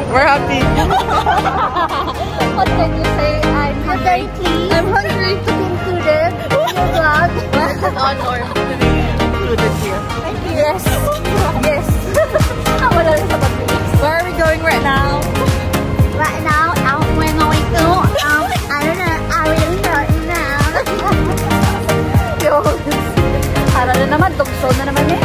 We're happy. What can you say? I'm very pleased. I'm hungry to be included in your vlog. It's an honor to be included here. Thank you. Yes. Yes. Wala na sa pag-mix. Where are we going right now? Right now, we're going to, I don't know, I really don't know. Yun. Para na naman, dugso na naman eh.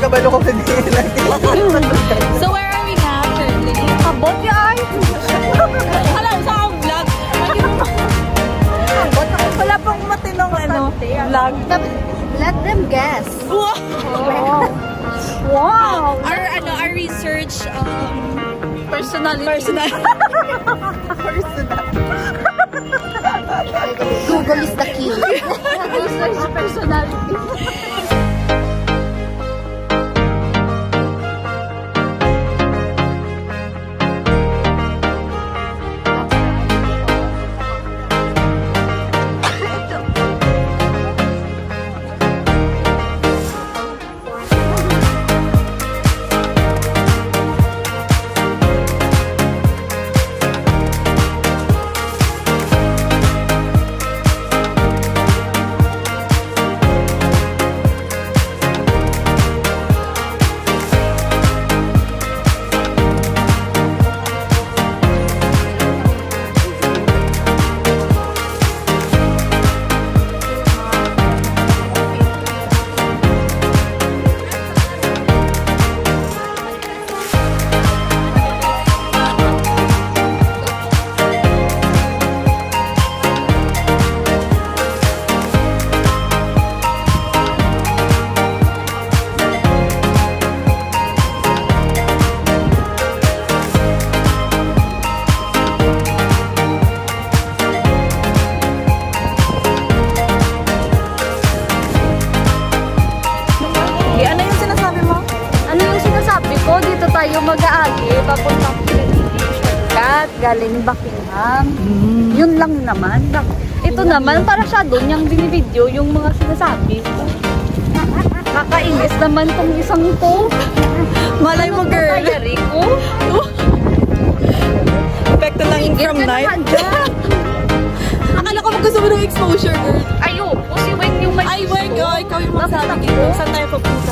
Kabalo ko din. So where are we now currently? Abot yan! Alam, sa akong vlog. Abot ako. Wala pang matinong vlog. Let them guess. Wow! Wow! Our research Personality. personal. Google is the key. Research personality. Tayo mag-aagi, papuntang Shortcut, galing Buckingham. Yun lang naman. Ito naman, para siya doon yung binibideo, yung mga sinasabi. Kakainis naman tong isang to. Malay mo, girl. Ko. Epekto ng from night. Akala ko gusto mo ng exposure, girl. Ayoko, si Weng yung may Ay, Weng, ikaw yung magsabi dito. Saan tayo papunta?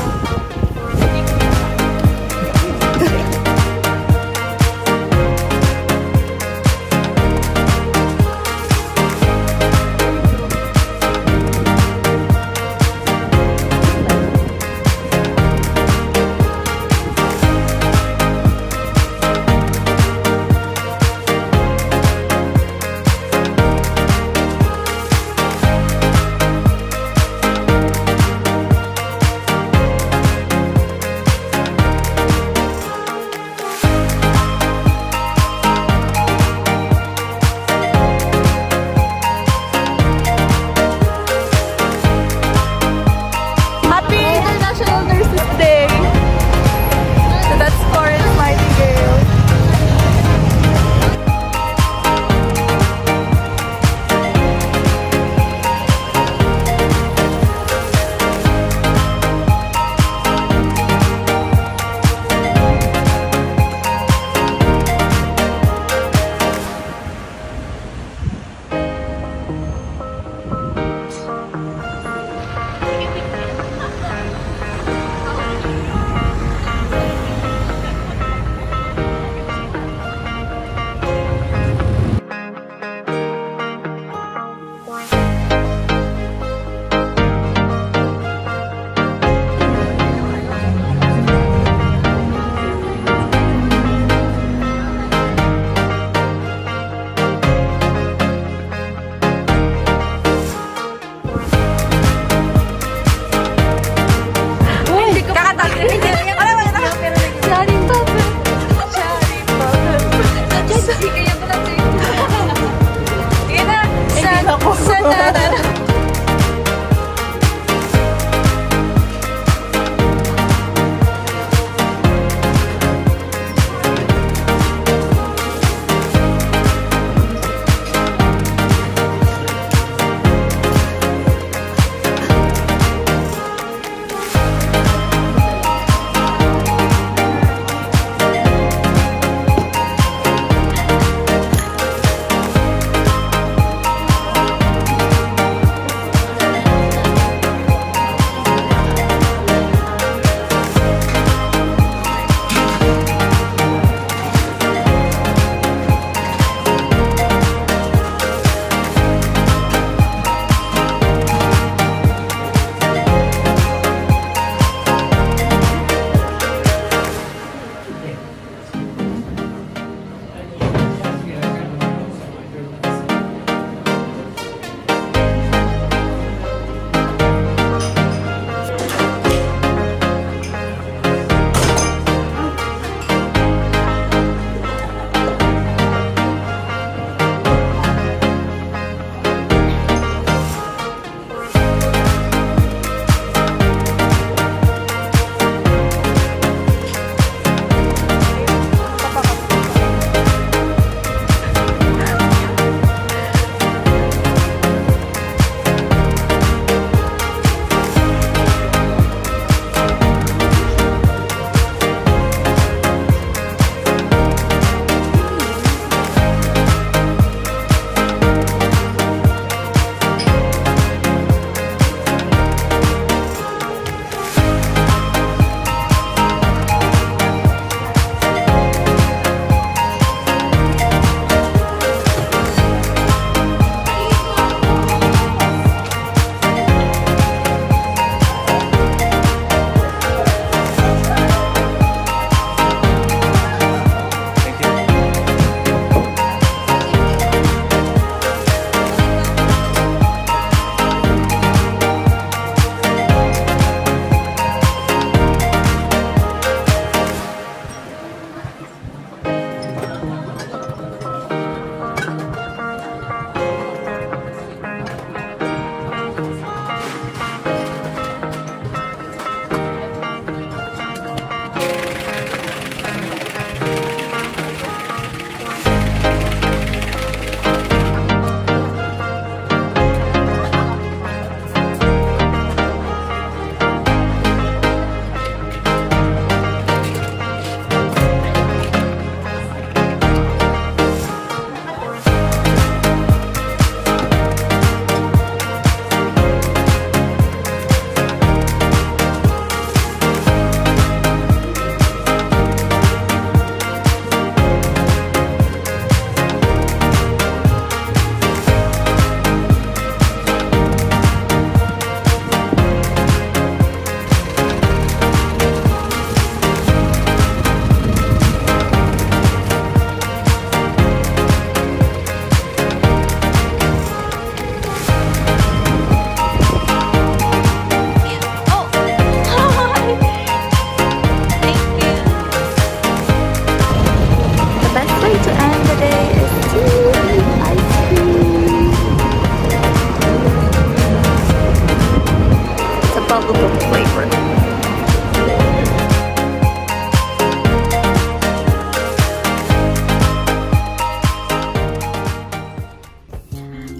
different.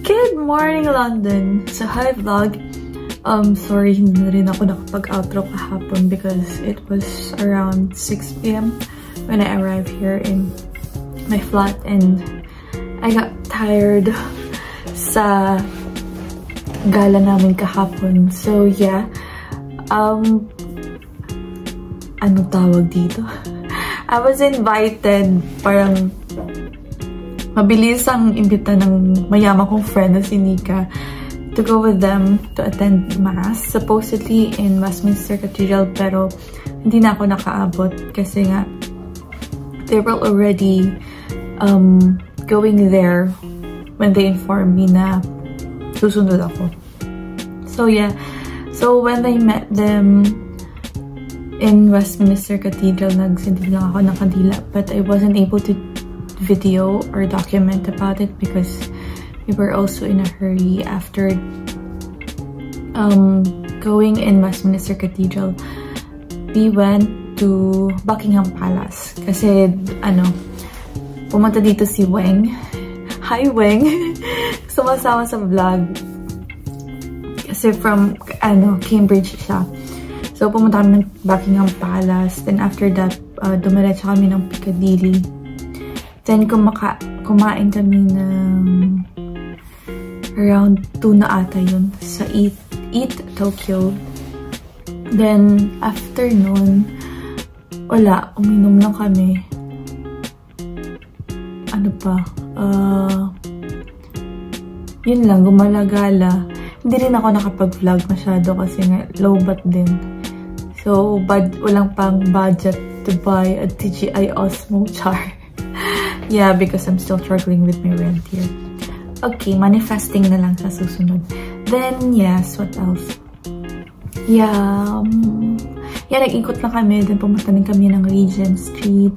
Good morning, London! So, hi vlog. Sorry, hindi na rin ako nakapag-outro kahapon because it was around 6 p.m. when I arrived here in my flat and I got tired sa gala namin kahapon. So, yeah. Ano tawag dito? I was invited, parang mabilis ang imbita ng mayaman kong friend na si Nika to go with them to attend Mass, supposedly in Westminster Cathedral, pero hindi na ako nakaabot kasi nga they were already going there when they informed me na susunod ako. So yeah, so when I met them in Westminster Cathedral, nagsindig lang ako ng kandila, but I wasn't able to video or document about it because we were also in a hurry after going in Westminster Cathedral. We went to Buckingham Palace kasi pumunta dito si Weng. Hi Weng! Sumasama sa vlog kasi from Cambridge siya. So pumunta kami ng Buckingham Palace, then after that dumiretso kami ng Piccadilly. Then, kumain kami ng around 2 na ata yun sa Eat Tokyo. Then, after nun, wala, uminom lang kami. Ano pa? Yun lang, gumala-gala. Hindi rin ako nakapag-vlog masyado kasi nga low-bat din. So, walang pang budget to buy a DJI Osmo char. Yeah, because I'm still struggling with my rent here. Okay, manifesting na lang sa susunod. Then, yes, what else? Yeah, nag-ikot lang kami. Then, pumunta din kami ng Regent Street.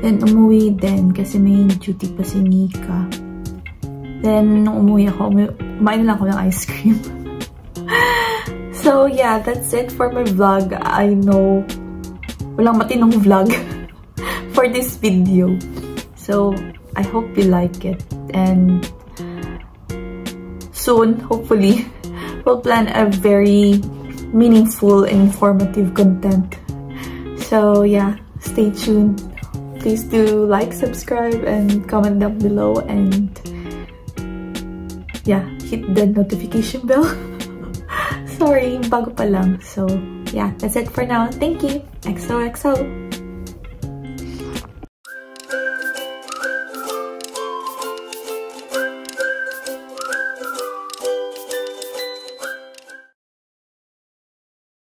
Then, umuwi din kasi may duty pa si Nika. Then, nung umuwi ako, kumain lang ako ng ice cream. So, yeah, that's it for my vlog. I know, walang matinong vlog for this video. So, I hope you like it, and soon, hopefully, we'll plan a very meaningful and informative content. So, yeah, stay tuned. Please do like, subscribe, and comment down below, and yeah, hit the notification bell. Sorry, bago pa lang. So, yeah, that's it for now. Thank you. XOXO.